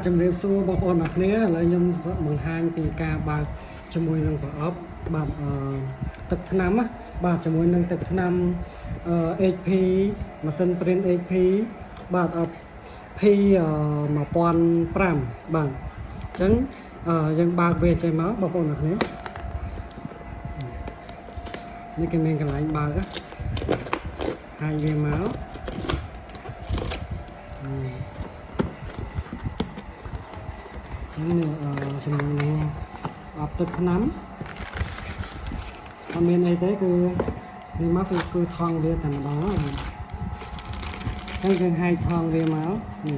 ជំរាបសួរបងប្អូនអរគ្នាឥឡូវខ្ញុំបង្ហាញពីការបើកជាមួយនឹងប្រអប់បាទទឹកថ្នាំណាបាទជាមួយនឹងទឹកថ្នាំ HP ម៉ាស៊ីន print HP បាទ P 1005បាទអញ្ចឹងយើងបើកវាចេញមកបងប្អូនអរគ្នានេះគេមានកន្លែងបើកហាញវាមកជាមួយនឹងអបទឹកថ្នាំអត់មានអីទេគឺនេះមកគឺថងវាតែម្ដងហើយយើងហាយថងវាមកនេ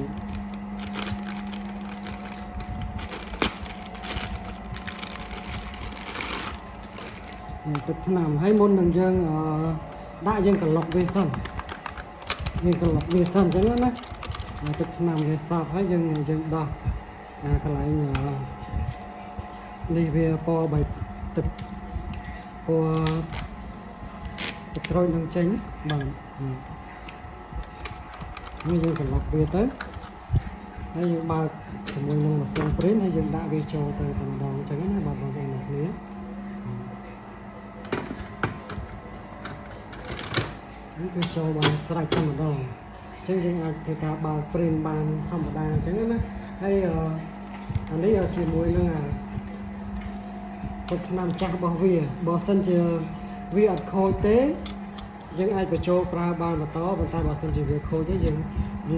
ះទឹកថ្នាំហើយមុននឹងយើងដាក់យើងក្លុកវាសិនយើងក្លុកវាសិនអញ្ចឹងណាទឹកថ្នាំវាសប់ហើយយើងដោះកន្លែងនេះវាពណ៌បីទឹកពណ៌ទឹកក្រូចនឹងចេញបាទនេះយើងក្លុកវាទៅហើយយើងបើកជាមួយនឹងម៉ាស៊ីន print ហើយយើងដាក់វាចូលទៅតែម្ដងអញ្ចឹងណាបាទបងប្អូនអ្នកគ្នានេះគឺចូលបានស្រេចតែម្ដងអញ្ចឹងយើងអាចធ្វើការបើក print បានធម្មតាអញ្ចឹងណាហើយអានេះជាមួយនឹងទឹកថ្នាំចាស់របស់វាបើសិនជាវាអត់ខូចទេយើងអាចបញ្ចូលប្រើបានបន្តប៉ុន្តែបើសិនជាវាខូចទេយើង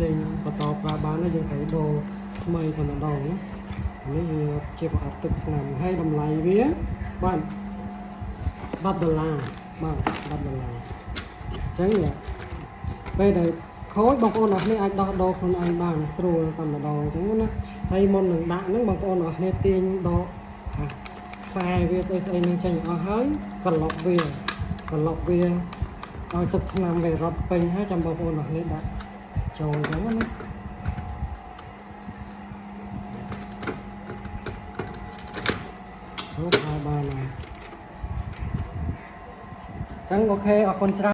លេងបន្តប្រើបានយើងត្រូវដូរថ្មីតែម្ដងណានេះវាជាប្រអប់ទឹកថ្នាំហើយតម្លៃវាបាទ$10បាទ$10អញ្ចឹងពេលដែលខូចបងប្អូនអរគ្នាអាចដោះដូរខ្លួនឯងបានស្រួលតែម្ដងអញ្ចឹងណាហើយមុននឹងដាក់ហ្នឹងបងប្អូនអរគ្នាទាញដកខ្សែវាស្អីនឹងចេញអស់ហើយក្លុកវាឲ្យទឹកថ្នាំវារត់ពេញហើយចាំបងប្អូនអរគ្នាដាក់ចូលអញ្ចឹងណាអូបានហើយអញ្ចឹងអូខេអរគុណច្រើន